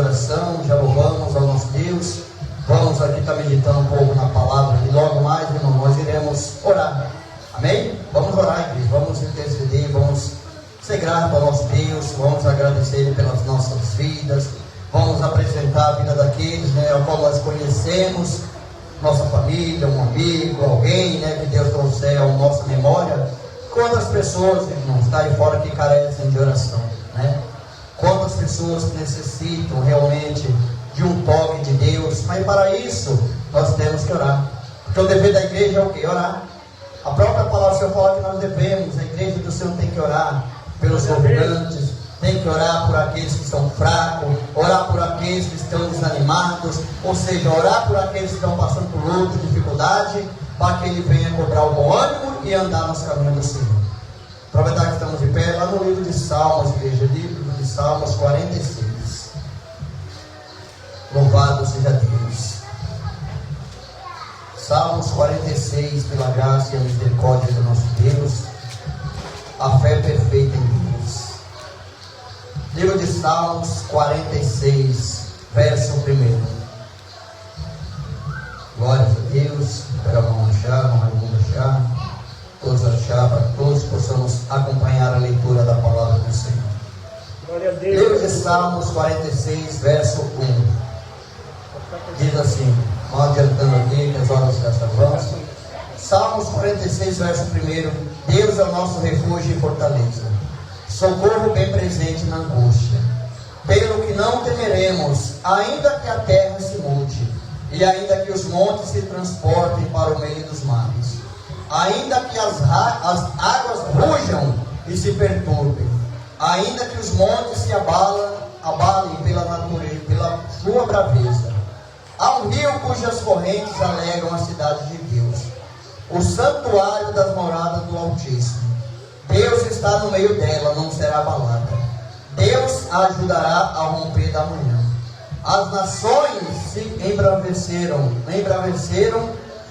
adoração, já louvamos ao nosso Deus. Vamos aqui estar meditando um pouco na palavra e logo mais, irmão, nós iremos orar. Amém? Vamos orar, igreja, vamos interceder, vamos ser gratos ao nosso Deus, vamos agradecer Ele pelas nossas vidas, vamos apresentar a vida daqueles, a qual nós conhecemos, nossa família, um amigo, alguém, que Deus trouxer à nossa memória. Quantas pessoas, irmãos, está aí fora que carecem de oração, Quantas pessoas que necessitam realmente de um toque de Deus, mas para isso nós temos que orar, porque o dever da igreja é o quê? Orar. A própria palavra do Senhor fala que nós devemos, a igreja do Senhor tem que orar pelos governantes, tem que orar por aqueles que estão fracos, orar por aqueles que estão desanimados, ou seja, orar por aqueles que estão passando por luta, dificuldade, para que Ele venha cobrar o bom ânimo e andar nos caminhos do Senhor. Aproveitar que estamos de pé, lá no livro de Salmos, igreja, livro de Salmos 46. Louvado seja Deus. Salmos 46, pela graça e a misericórdia do nosso Deus, a fé perfeita em Deus. Livro de Salmos 46, verso 1. Glórias a Deus. Espero a mão achar, não é mundo achar. Todos achar, para que todos possamos acompanhar a leitura da palavra do Senhor. Glória a Deus. Livro de Salmos 46, verso 1. Diz assim, vamos adiantando aqui, que as horas já se avançam. Salmos 46, verso 1. Deus é o nosso refúgio e fortaleza, socorro bem presente na angústia. Pelo que não temeremos, ainda que a terra se mude, e ainda que os montes se transportem para o meio dos mares, ainda que as águas rujam e se perturbem, ainda que os montes se abalem pela natureza, pela sua braveza. Há um rio cujas correntes alegam a cidade de Deus, o santuário das moradas do Altíssimo. Deus está no meio dela, não será abalada. Deus a ajudará a romper da manhã. As nações se embraveceram,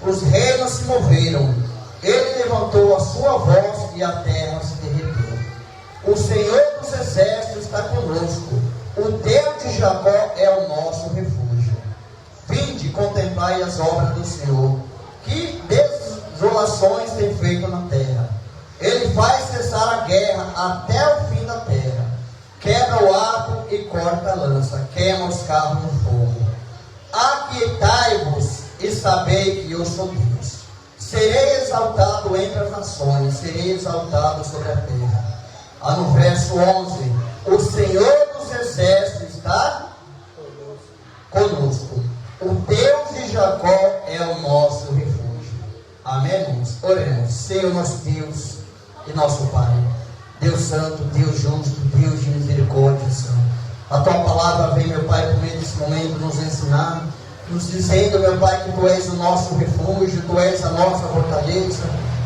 os reinos se moveram. Ele levantou a sua voz e a terra se derreteu. O Senhor dos exércitos está conosco. O Deus de Jacó é o nosso refúgio. Vinde, contemplai as obras do Senhor, que desolações tem feito na terra. Ele faz cessar a guerra até o fim da terra. Quebra o arco e corta a lança, queima os carros no fogo. Aquietai-vos e sabei que eu sou Deus. Serei exaltado entre as nações, serei exaltado sobre a terra. No verso 11, o Senhor dos exércitos está conosco. O Deus de Jacó é o nosso refúgio. Amém, irmãos? Oremos. Senhor nosso Deus e nosso Pai, Deus santo, Deus justo, Deus de misericórdia, Senhor. A tua palavra vem, meu Pai, por meio desse momento nos ensinar, nos dizendo, meu Pai, que Tu és o nosso refúgio, Tu és a nossa fortaleza.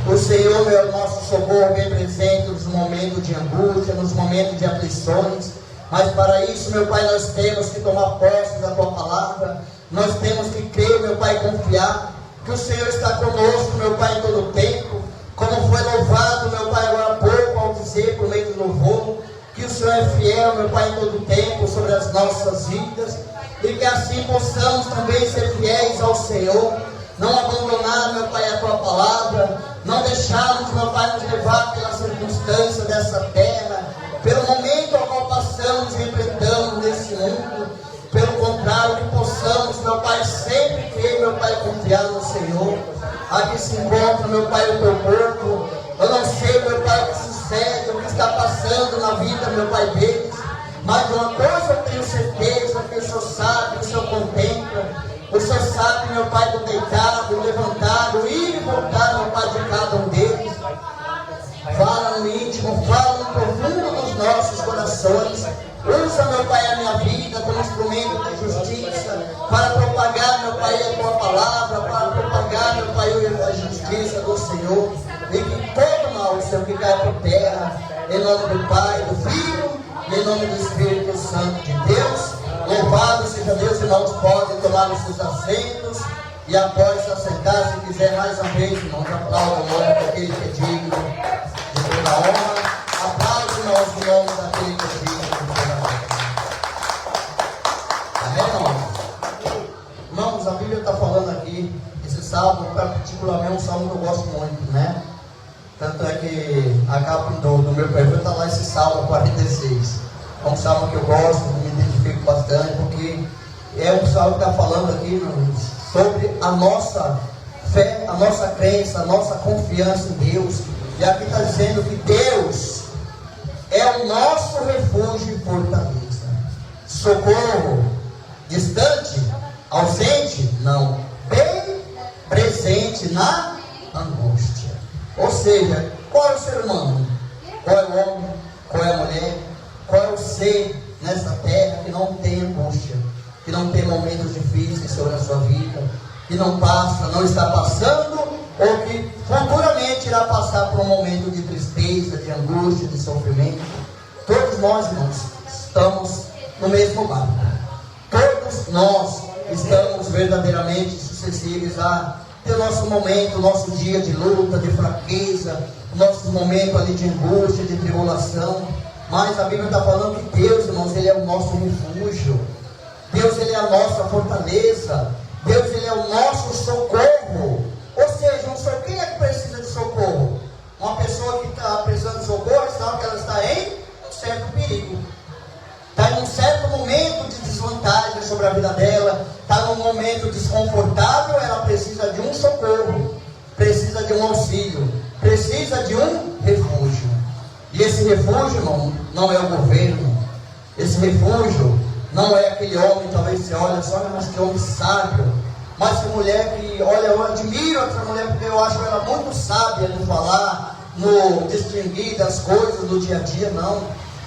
O Senhor é o nosso socorro bem presente nos momentos de angústia, nos momentos de aflições. Mas para isso, meu Pai, nós temos que tomar posse da Tua palavra. Nós temos que crer, meu Pai, confiar que o Senhor está conosco, meu Pai, em todo o tempo. Como foi louvado, meu Pai, agora há pouco, ao dizer por meio do louvor, que o Senhor é fiel, meu Pai, em todo o tempo sobre as nossas vidas. E que assim possamos também ser fiéis ao Senhor. Não abandonar, meu Pai, a Tua palavra. Não deixarmos, meu Pai, nos levar pela circunstância dessa terra, pelo momento ao qual passamos e enfrentamos nesse mundo. Pelo contrário, que possamos, meu Pai, sempre crer, meu Pai, confiar no Senhor. Aqui se encontra, meu Pai, o Teu corpo. Eu não sei, meu Pai, o que sucede, o que está passando na vida, meu Pai, deles. Mas uma coisa eu tenho certeza, que o Senhor sabe, o Senhor contempla. O Senhor sabe, meu Pai, do deitado, do levantado, ir e voltar, meu Pai, de cada um deles. Fala no íntimo, fala no profundo dos nossos corações. Usa, meu Pai, a minha vida como instrumento de justiça, para propagar, meu Pai, a Tua palavra, para propagar, meu Pai, a justiça do Senhor. E que todo mal, Senhor, que cai por terra, em nome do Pai, do Filho, e em nome do Espírito Santo de Deus. Louvado seja Deus, irmãos, podem tomar os seus assentos. E após se assentar, se quiser mais uma vez, irmãos, aplaudam o nome daquele que é digno de toda a honra. Aplaude, irmãos, o nome daquele que é digno de toda a honra. salmo, particularmente, é um salmo que eu gosto muito, né? Tanto é que a capa do meu perfil está lá esse salmo 46. É um salmo que eu gosto, me identifico bastante, porque é um salmo que está falando aqui sobre a nossa fé, a nossa crença, a nossa confiança em Deus. E aqui está dizendo que Deus é o nosso refúgio e fortaleza. Socorro distante, ausente? Não. Bem presente na angústia. Ou seja, qual é o ser humano? Qual é o homem? Qual é a mulher? Qual é o ser nessa terra que não tem angústia? Que não tem momentos difíceis sobre a sua vida? Que não passa, não está passando, ou que futuramente irá passar por um momento de tristeza, de angústia, de sofrimento? Todos nós, irmãos, estamos no mesmo barco. Todos nós estamos verdadeiramente suscetíveis a ter nosso momento, nosso dia de luta, de fraqueza, nosso momento ali de angústia, de tribulação. Mas a Bíblia está falando que Deus, irmãos, Ele é o nosso refúgio. Deus, Ele é a nossa fortaleza. Deus, Ele é o nosso socorro. Ou seja, quem é que precisa de socorro? Uma pessoa que está precisando de socorro, sabe que ela está em um certo perigo. Está em um certo momento de desvantagem sobre a vida dela, está num momento desconfortável, ela precisa de um socorro, precisa de um auxílio, precisa de um refúgio. E esse refúgio, irmão, não é o governo. Esse refúgio não é aquele homem, talvez você olha só, mas que homem sábio. Mas que mulher que, olha, eu admiro essa mulher porque eu acho ela muito sábia no falar, no distinguir das coisas do dia a dia, não.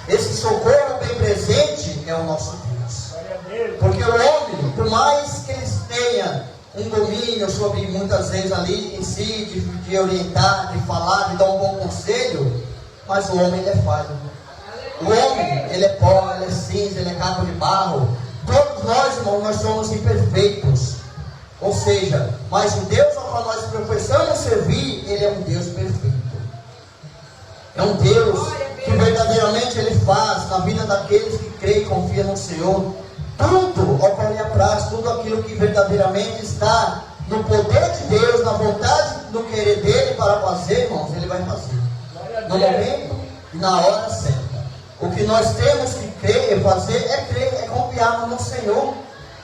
Esse socorro bem presente é o nosso Deus. Porque o homem, por mais que ele tenha um domínio sobre muitas vezes ali em si, de orientar, de falar, de dar um bom conselho, mas o homem ele é falho. O homem, ele é pó, ele é cinza, ele é caco de barro. Todos nós, irmãos, nós somos imperfeitos. Ou seja, mas o Deus ao qual nós professamos servir, ele é um Deus perfeito. É um Deus que verdadeiramente Ele faz na vida daqueles que creem e confiam no Senhor tudo ao qual lhe apraz, tudo aquilo que verdadeiramente está no poder de Deus, na vontade do querer dele para fazer, irmãos, Ele vai fazer no momento e na hora certa. O que nós temos que crer e fazer é crer, é confiar no Senhor.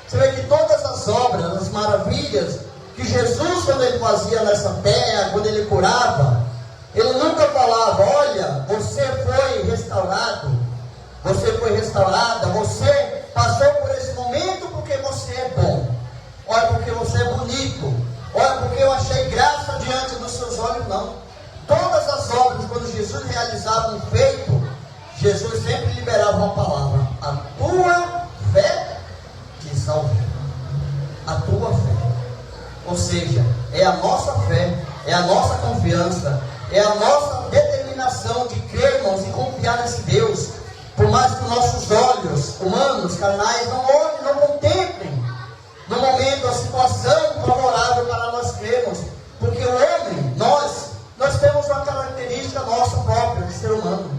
Você vê que todas as obras, as maravilhas que Jesus, quando Ele fazia nessa terra, quando Ele curava, Ele nunca falava, olha, você foi restaurado, você foi restaurada, você passou por esse momento porque você é bom, olha porque você é bonito, olha porque eu achei graça diante dos seus olhos. Não. Todas as obras, quando Jesus realizava um feito, Jesus sempre liberava uma palavra: a tua fé te salvou. A tua fé. Ou seja, é a nossa fé, é a nossa confiança, é a nossa determinação de crer, irmãos, e confiar nesse Deus. Por mais que os nossos olhos humanos, carnais, não olhem, não contemplem no momento a situação favorável para nós crermos. Porque o homem, nós temos uma característica nossa própria de ser humano,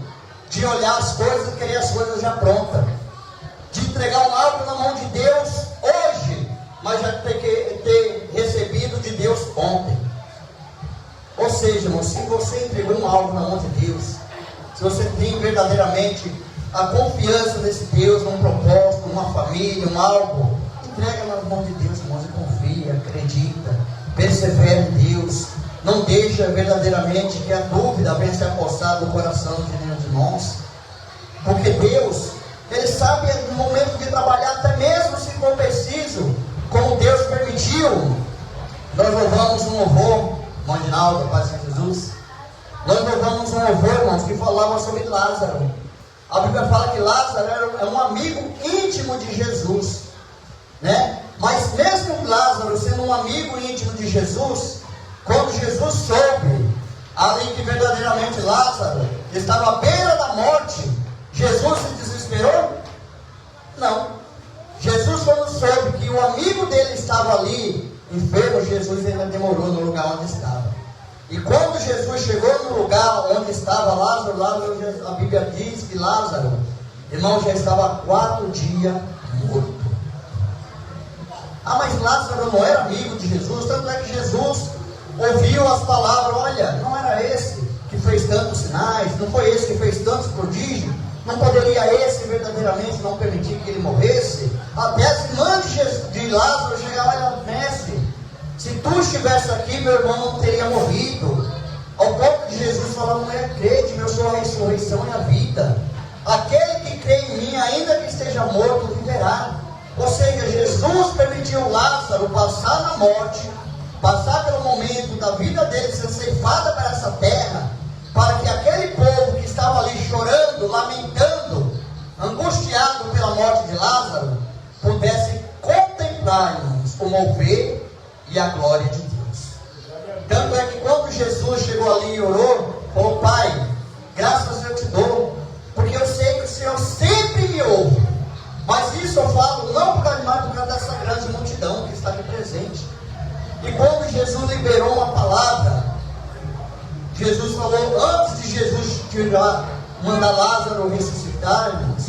de olhar as coisas e querer as coisas já prontas, de entregar algo na mão de Deus hoje, mas já ter recebido de Deus ontem. Ou seja, irmão, se você entregou algo na mão de Deus, se você tem verdadeiramente a confiança nesse Deus, num propósito, numa família, algo, entrega na mão de Deus, irmãos, e confia, acredita, persevera em Deus. Não deixa verdadeiramente que a dúvida venha se apossar do coração de nenhum de nós. Porque Deus, Ele sabe no momento de trabalhar, até mesmo se for preciso, como Deus permitiu. Nós louvamos um louvor, Marinaldo, Paz de Jesus. Nós louvamos um louvor, irmãos, que falava sobre Lázaro. A Bíblia fala que Lázaro é um amigo íntimo de Jesus, né? Mas mesmo Lázaro sendo um amigo íntimo de Jesus, quando Jesus soube ali que verdadeiramente Lázaro estava à beira da morte, Jesus se desesperou? Não. Jesus, quando soube que o amigo dele estava ali enfermo, Jesus ainda demorou no lugar onde estava. E quando Jesus chegou no lugar onde estava Lázaro, a Bíblia diz que Lázaro, irmão, já estava há 4 dias morto. Ah, mas Lázaro não era amigo de Jesus, tanto é que Jesus ouviu as palavras, olha, não era esse que fez tantos sinais, não foi esse que fez tantos prodígios, não poderia esse verdadeiramente não permitir que ele morresse? Até as irmãs de Lázaro chegaram, olha, mestre, se tu estivesse aqui, meu irmão não teria morrido. Ao ponto de Jesus falar, não é crente, eu sou a ressurreição e a vida. Aquele que crê em mim, ainda que esteja morto, viverá. Ou seja, Jesus permitiu Lázaro passar na morte, passar pelo momento da vida dele ser ceifada para essa terra, para que aquele povo que estava ali chorando, lamentando, angustiado pela morte de Lázaro, pudesse contemplar, irmãos, o mover e a glória de Deus. Tanto é que quando Jesus chegou ali e orou, falou, Pai, graças eu te dou, porque eu sei que o Senhor sempre me ouve. Mas isso eu falo não por causa dessa grande multidão que está aqui presente. E quando Jesus liberou uma palavra, Jesus falou, antes de Jesus mandar Lázaro ressuscitar, irmãos,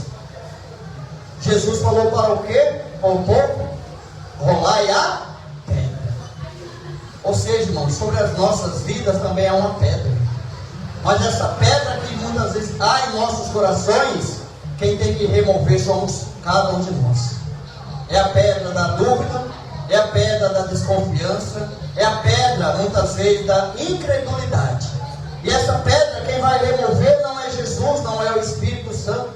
Jesus falou para o quê? Para o povo? Rolai a pedra. Ou seja, irmãos, sobre as nossas vidas também há uma pedra. Mas essa pedra que muitas vezes há em nossos corações, quem tem que remover somos cada um de nós. É a pedra da dúvida, é a pedra da desconfiança, é a pedra, muitas vezes, da incredulidade. E essa pedra, quem vai remover não é Jesus, não é o Espírito Santo.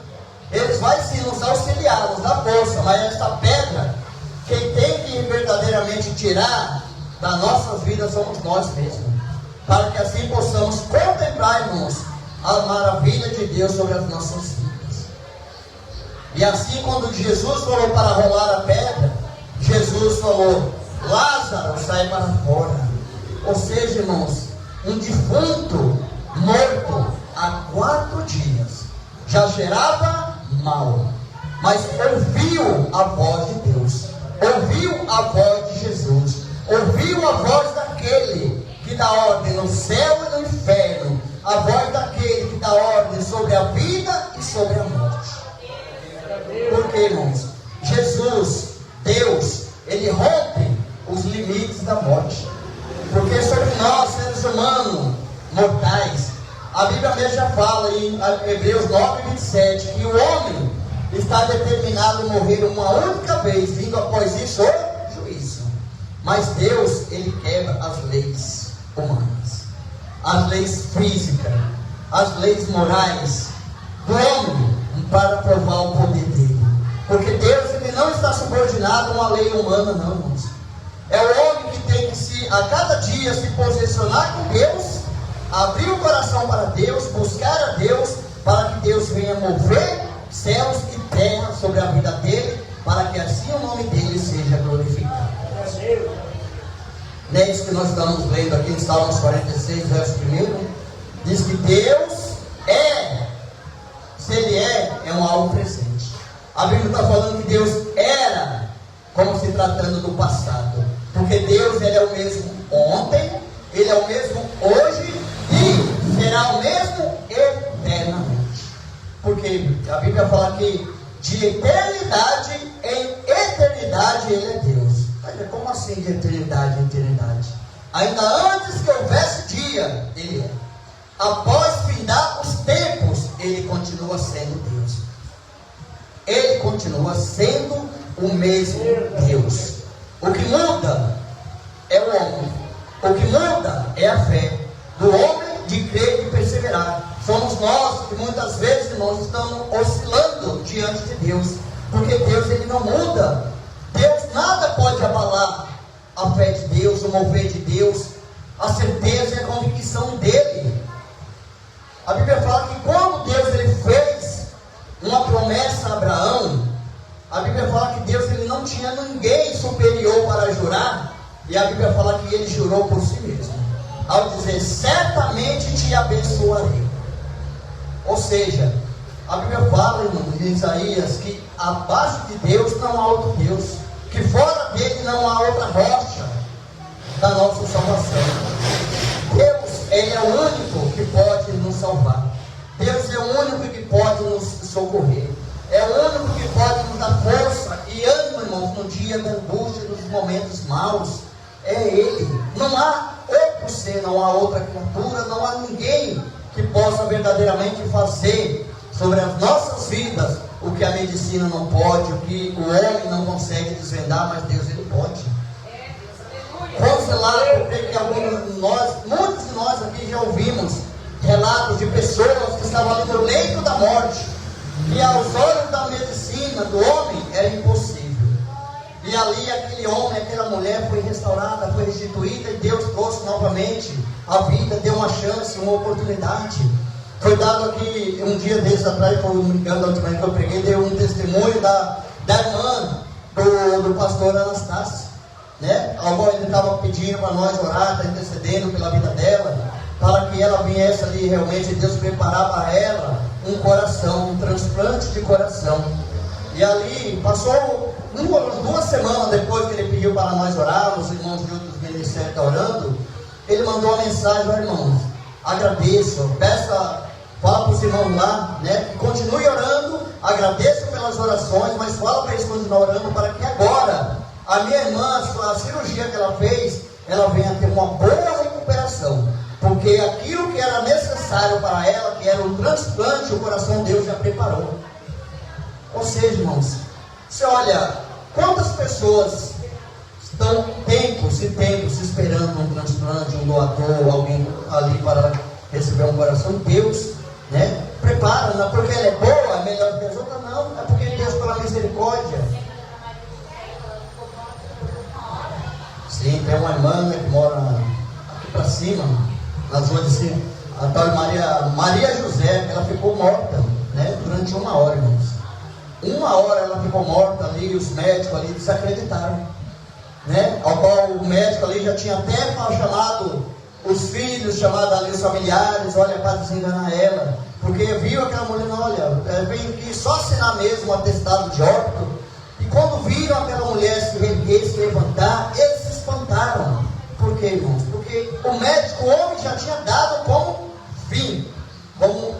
Eles vão sim nos auxiliar, nos dar força, mas essa pedra, quem tem que verdadeiramente tirar das nossas vidas somos nós mesmos. Para que assim possamos contemplar, irmãos, a maravilha de Deus sobre as nossas vidas. E assim, quando Jesus falou para rolar a pedra, Jesus falou, Lázaro, sai para fora. Ou seja, irmãos, um defunto morto há 4 dias já cheirava mal, mas ouviu a voz de Deus, ouviu a voz de Jesus, ouviu a voz daquele que dá ordem no céu e no inferno, a voz daquele que dá ordem sobre a vida e sobre a morte. Por quê, irmãos? Jesus, Deus, Ele rompe os limites da morte. Porque sobre nós, seres humanos, mortais, a Bíblia mesmo já fala em Hebreus 9:27, que o homem está determinado a morrer uma única vez, vindo após isso o juízo. Mas Deus, Ele quebra as leis humanas, as leis físicas, as leis morais do homem, para provar o poder dele. Porque Deus, Ele não está subordinado a uma lei humana, não, irmãos. É o homem que tem que a cada dia se posicionar com Deus, abrir o coração para Deus, buscar a Deus, para que Deus venha mover céus e terra sobre a vida dele, para que assim o nome dele seja glorificado. Não é isso que nós estamos lendo aqui em Salmos 46, verso 1. Diz que Deus é, se Ele é um algo presente. A Bíblia está falando que Deus era, como se tratando do passado. Porque Deus, Ele é o mesmo ontem, Ele é o mesmo hoje e será o mesmo eternamente. Porque a Bíblia fala que de eternidade em eternidade Ele é Deus. Mas como assim de eternidade em eternidade? Ainda antes que houvesse dia, Ele é. Após findar os tempos, Ele continua sendo Deus. Ele continua sendo o mesmo Deus. O que muda é o homem. O que muda é a fé do homem de crer e perseverar. Somos nós que muitas vezes, irmãos, estamos oscilando diante de Deus. Porque Deus, Ele não muda. Deus, nada pode abalar a fé de Deus, o mover de Deus, a certeza e a convicção dEle. A Bíblia fala que quando Deus, Ele fez uma promessa a Abraão, a Bíblia fala que Deus, Ele não tinha ninguém superior para jurar, e a Bíblia fala que Ele jurou por si mesmo, ao dizer, certamente te abençoarei. Ou seja, a Bíblia fala em Isaías que abaixo de Deus não há outro Deus, que fora dele não há outra rocha da nossa salvação. Deus, Ele é o único que pode nos salvar. Deus é o único que pode nos socorrer. É o único que pode nos dar força e ânimo, irmãos, no dia da angústia, dos momentos maus, é Ele. Não há outro ser, não há outra criatura, não há ninguém que possa verdadeiramente fazer sobre as nossas vidas o que a medicina não pode, o que o homem não consegue desvendar, mas Deus, Ele pode. Vamos lá, porque muitos de nós aqui já ouvimos relatos de pessoas que estavam ali no leito da morte, e aos olhos da medicina, do homem, era impossível. E ali aquele homem, aquela mulher foi restaurada, foi restituída, e Deus trouxe novamente a vida, deu uma chance, uma oportunidade. Foi dado aqui, um dia desses atrás, foi brincando, a última vez que eu preguei, deu um testemunho da irmã do pastor Anastácio, né? Ele estava pedindo para nós orar, está intercedendo pela vida dela, para que ela viesse ali realmente, Deus preparar para ela um coração, um transplante de coração. E ali, passou 2 semanas depois que ele pediu para nós orarmos, os irmãos de outros ministérios estão orando, ele mandou uma mensagem: irmãos, agradeço, fala para os irmãos lá, né, que continue orando, agradeço pelas orações, mas fala para eles continuar orando, para que agora, a minha irmã, a cirurgia que ela fez, ela venha ter uma boa recuperação, porque aquilo que era necessário para ela, que era o transplante, o coração Deus já preparou. Ou seja, irmãos, você olha, quantas pessoas estão tempos e tempos esperando um transplante, um doador, alguém ali para receber um coração. Deus, né, prepara, não é porque ela é boa, é melhor que as outras, não, é porque Deus, pela misericórdia. Sim, tem uma irmã que mora aqui para cima, nas ruas de cima, a tal Maria José, ela ficou morta, né, durante 1 hora, irmãos. 1 hora ela ficou morta ali, e os médicos ali desacreditaram, né? Ao qual o médico ali já tinha até chamado os filhos, chamado ali os familiares, olha, para desenganar ela, porque viu aquela mulher, olha, veio aqui só assinar mesmo um atestado de óbito, e quando viram aquela mulher se erguer, se levantar, eles se espantaram. Por quê, irmãos? Porque o médico, o homem, já tinha dado como fim, como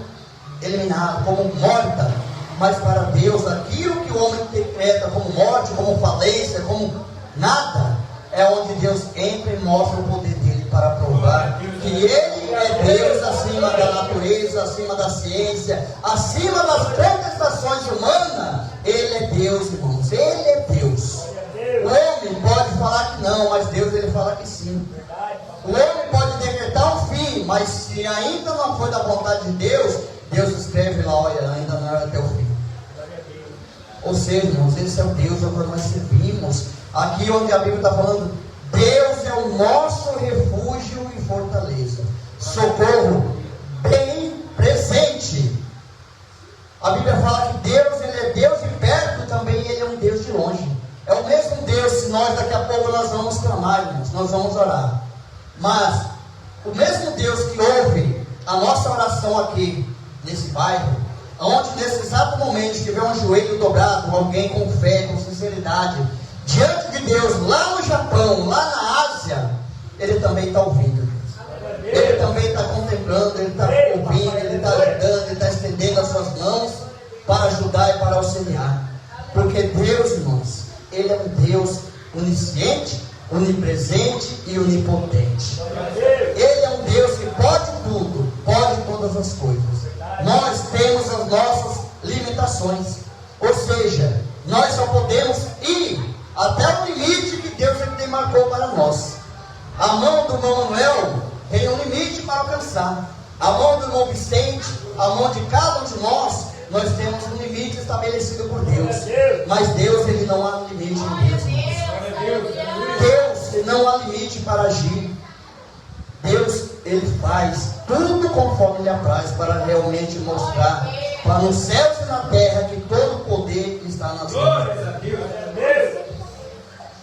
eliminado, como morta. Mas para Deus, aquilo que o homem decreta como morte, como falência, como nada, é onde Deus entra e mostra o poder dele para provar que Ele é Deus acima da natureza, acima da ciência, acima das contestações humanas. Ele é Deus, irmãos, Ele é Deus. O homem pode falar que não, mas Deus, Ele fala que sim. O homem pode decretar um fim, mas se ainda não foi da vontade de Deus, Deus escreve lá, olha, ainda não é até o fim. Ou seja, irmãos, esse é o Deus ao qual nós servimos. Aqui onde a Bíblia está falando, Deus é o nosso refúgio e fortaleza, socorro bem presente. A Bíblia fala que Deus, Ele é Deus de perto, também Ele é um Deus de longe. É o mesmo Deus, se nós daqui a pouco nós vamos clamar, irmãos, nós vamos orar. Mas o mesmo Deus que ouve a nossa oração aqui, nesse bairro, onde nesse exato momento estiver um joelho dobrado, alguém com fé, com sinceridade, diante de Deus, lá no Japão, lá na Ásia, Ele também está ouvindo. Ele também está contemplando, Ele está ouvindo, Ele está ajudando, Ele está estendendo as suas mãos para ajudar e para auxiliar. Porque Deus, irmãos, Ele é um Deus onisciente, onipresente e onipotente. Ele é um Deus que pode tudo, pode todas as coisas. Nós temos as nossas limitações, ou seja, nós só podemos ir até o limite que Deus demarcou para nós. A mão do irmão Manuel tem um limite para alcançar. A mão do irmão Vicente, a mão de cada um de nós temos um limite estabelecido por Deus. Mas Deus, Ele não há limite em Deus. Deus não há limite para agir. Deus, Ele faz tudo conforme Ele apraz, para realmente mostrar para os céus e na terra que todo o poder está nas mãos.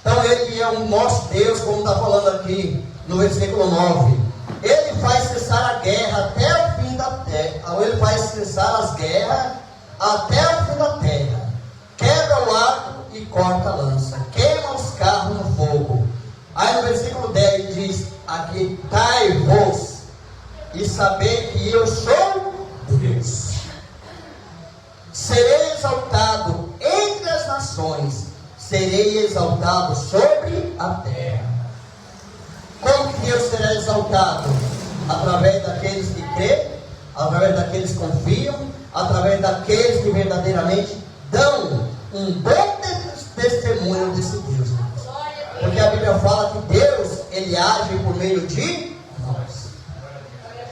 Então Ele é o nosso Deus, como está falando aqui no versículo 9. Ele faz cessar a guerra até o fim da terra. Ele faz cessar as guerras até o fim da terra. Quebra o arco e corta a lança. Queima os carros no fogo. Aí no versículo 10 diz: aquietai-vos e saber que eu sou Deus. Serei exaltado entre as nações, serei exaltado sobre a terra. Como que Deus será exaltado? Através daqueles que creem, através daqueles que confiam, através daqueles que verdadeiramente dão um bom testemunho desse Deus. Porque a Bíblia fala que Deus, Ele age por meio de nós.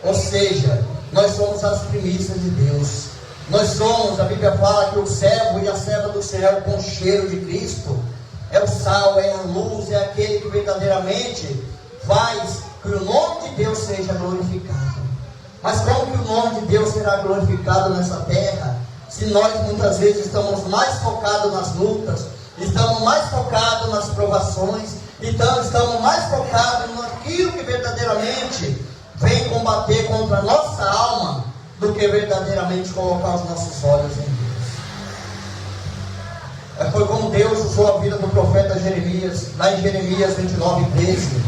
Ou seja, nós somos as primícias de Deus. Nós somos, a Bíblia fala que o servo e a serva do Senhor com o cheiro de Cristo. É o sal, é a luz, é aquele que verdadeiramente faz que o nome de Deus seja glorificado. Mas como que o nome de Deus será glorificado nessa terra, se nós muitas vezes estamos mais focados nas lutas, estamos mais focados nas provações, então estamos mais focados naquilo que verdadeiramente vem combater contra a nossa alma, do que verdadeiramente colocar os nossos olhos em Deus. Foi como Deus usou a vida do profeta Jeremias, lá em Jeremias 29:13.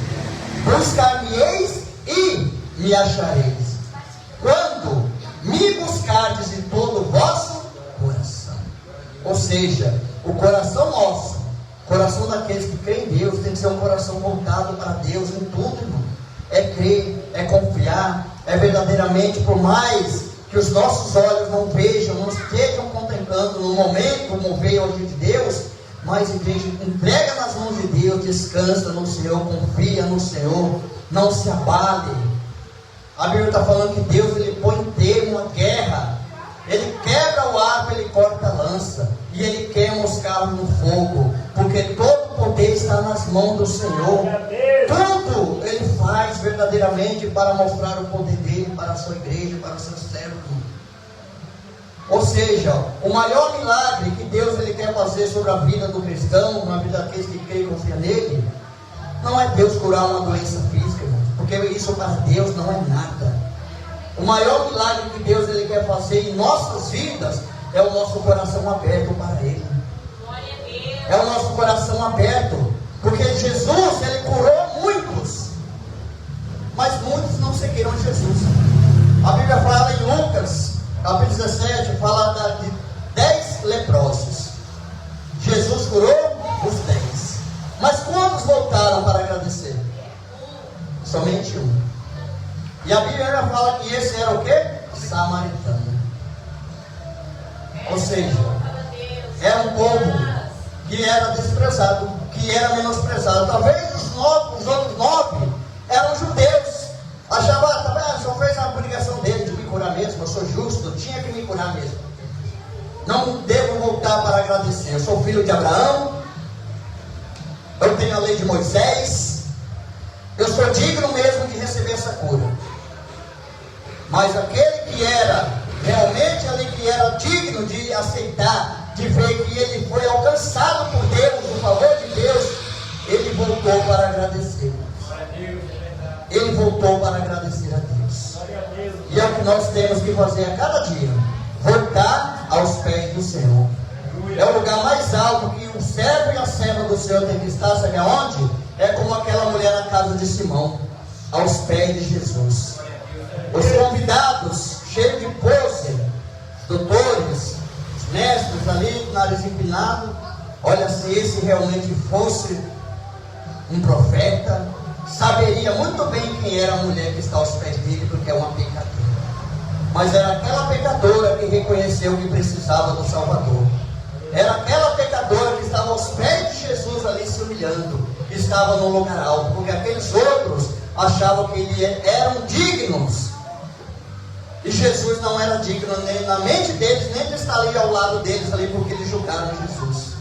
Buscar-me-eis e me achareis, quando me buscardes de todo o vosso coração. Ou seja, o coração nosso, o coração daqueles que creem em Deus, tem que ser um coração voltado para Deus em tudo, irmão. É crer, é confiar, é verdadeiramente, por mais que os nossos olhos não vejam, não estejam contemplando no momento o mover hoje de Deus, mas igreja, entrega nas mãos de Deus, descansa no Senhor, confia no Senhor, não se abale. A Bíblia está falando que Deus, Ele põe termo à guerra, Ele quebra o arco, Ele corta a lança, e Ele queima os carros no fogo, porque todo o poder está nas mãos do Senhor. Tudo Ele faz verdadeiramente para mostrar o poder dEle para a sua igreja, para os seus servos. Ou seja, o maior milagre que Deus Ele quer fazer sobre a vida do cristão, na vida daqueles que creem e confiam nele, não é Deus curar uma doença física, irmão, porque isso para Deus não é nada. O maior milagre que Deus Ele quer fazer em nossas vidas é o nosso coração aberto para Ele. É o nosso coração aberto, porque Jesus Ele curou muitos, mas muitos não seguiram Jesus. A Bíblia fala em Lucas capítulo 17, fala de 10 leprosos. Jesus curou os 10. Mas quantos voltaram para agradecer? Somente um. E a Bíblia fala que esse era o quê? Samaritano. Ou seja, era um povo que era desprezado, que era menosprezado. Talvez os outros 9 eram judeus. Achavam, tá vendo? O Senhor fez a obrigação dele de me curar mesmo. Eu sou justo, eu tinha que me curar mesmo. Não devo voltar para agradecer. Eu sou filho de Abraão, eu tenho a lei de Moisés, eu sou digno mesmo de receber essa cura. Mas aquele que era realmente ali, que era digno de aceitar, de ver que ele foi alcançado por Deus, o favor de Deus, ele voltou para agradecer. Ele voltou para agradecer a Deus. E é o que nós temos que fazer a cada dia: voltar aos pés do Senhor. É o lugar mais alto que o servo e a serva do Senhor tem que estar. Sabe aonde? É como aquela mulher na casa de Simão, aos pés de Jesus. Os convidados, cheios de pose, doutores, os mestres ali, nariz empinado. Olha, se esse realmente fosse um profeta, saberia muito bem quem era a mulher que está aos pés dele, porque é uma pecadora. Mas era aquela pecadora que reconheceu que precisava do Salvador. Era aquela pecadora que estava aos pés de Jesus ali se humilhando, que estava no lugar alto, porque aqueles outros achavam que eram dignos. E Jesus não era digno nem na mente deles, nem de estar ali ao lado deles ali, porque eles julgaram Jesus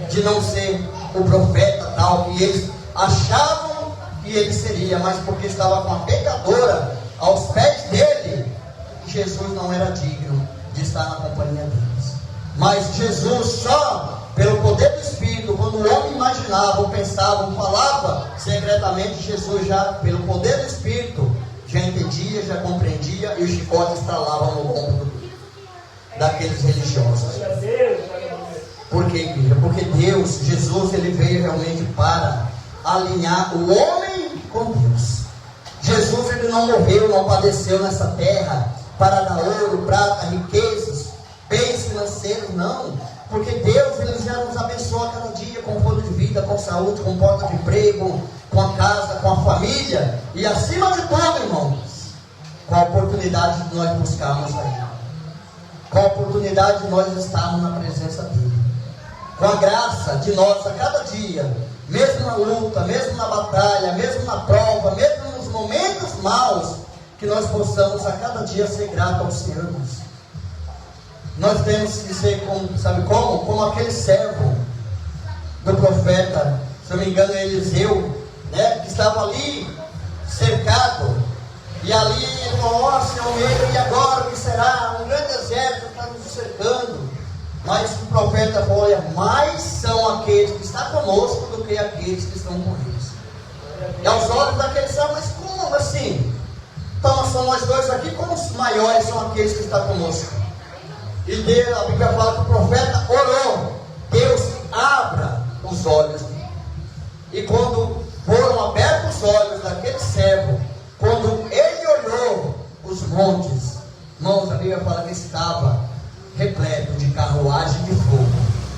de não ser o profeta tal que eles achavam que ele seria, mas porque estava com a pecadora aos pés dele, Jesus não era digno de estar na companhia deles. Mas Jesus, só pelo poder do Espírito, quando o homem imaginava, ou pensava, ou falava secretamente, Jesus já, pelo poder do Espírito, já entendia, já compreendia, e o chicote estralava no ombro daqueles religiosos. Por quê, igreja? Porque Deus, Jesus, ele veio realmente para alinhar o homem com Deus. Jesus, ele não morreu, não padeceu nessa terra para dar ouro, prata, riquezas, bens financeiros, não. Porque Deus, Ele já nos abençoa cada dia com fôlego de vida, com saúde, com porta de emprego, com a casa, com a família. E acima de tudo, irmãos, com a oportunidade de nós buscarmos a Ele. Com a oportunidade de nós estarmos na presença dEle. Com a graça de nós a cada dia, mesmo na luta, mesmo na batalha, mesmo na prova, mesmo nos momentos maus, que nós possamos a cada dia ser gratos ao Senhor, irmãos. Nós temos que ser como, sabe como? Como aquele servo do profeta, se eu não me engano é Eliseu, né? Que estava ali cercado, e ali ele falou: ó Senhor meu, e agora o que será? Um grande exército está nos cercando. Mas o profeta falou: olha, mais são aqueles que estão conosco do que aqueles que estão com eles. E aos olhos daqueles servo: mas como assim? Então nós somos nós dois aqui, como os maiores são aqueles que estão conosco? E Deus, a Bíblia fala que o profeta orou: Deus, abra os olhos dele. E quando foram abertos os olhos daquele servo, quando ele olhou os montes, irmãos, a Bíblia fala que estava repleto de carruagem de fogo,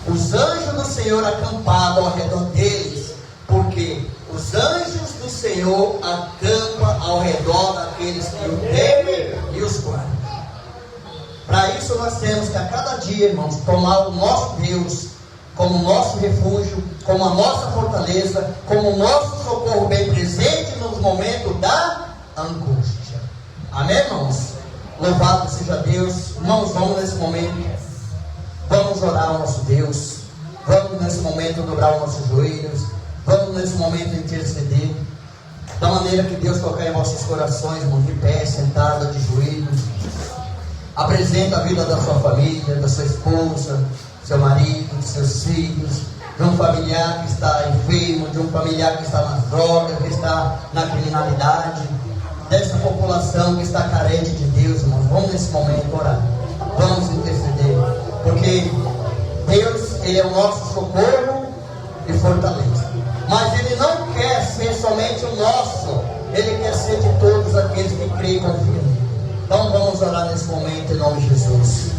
os anjos do Senhor acampados ao redor deles, porque os anjos do Senhor acampam ao redor daqueles que o temem e os guardam. Para isso nós temos que a cada dia, irmãos, tomar o nosso Deus como nosso refúgio, como a nossa fortaleza, como o nosso socorro bem presente nos momentos da angústia. Amém, irmãos? Louvado seja Deus. Irmãos, vamos nesse momento, vamos orar ao nosso Deus, vamos nesse momento dobrar os nossos joelhos, vamos nesse momento interceder, da maneira que Deus tocar em vossos corações, irmãos, de pé, sentado, de joelhos. Apresenta a vida da sua família, da sua esposa, seu marido, de seus filhos, de um familiar que está enfermo, de um familiar que está nas drogas, que está na criminalidade, dessa população que está carente de Deus, irmãos. Vamos nesse momento orar, vamos interceder, porque Deus, Ele é o nosso socorro e fortaleza, mas Ele não quer ser somente o nosso, Ele quer ser de todos aqueles que creem e confiam nele. Então vamos orar nesse momento em nome de Jesus.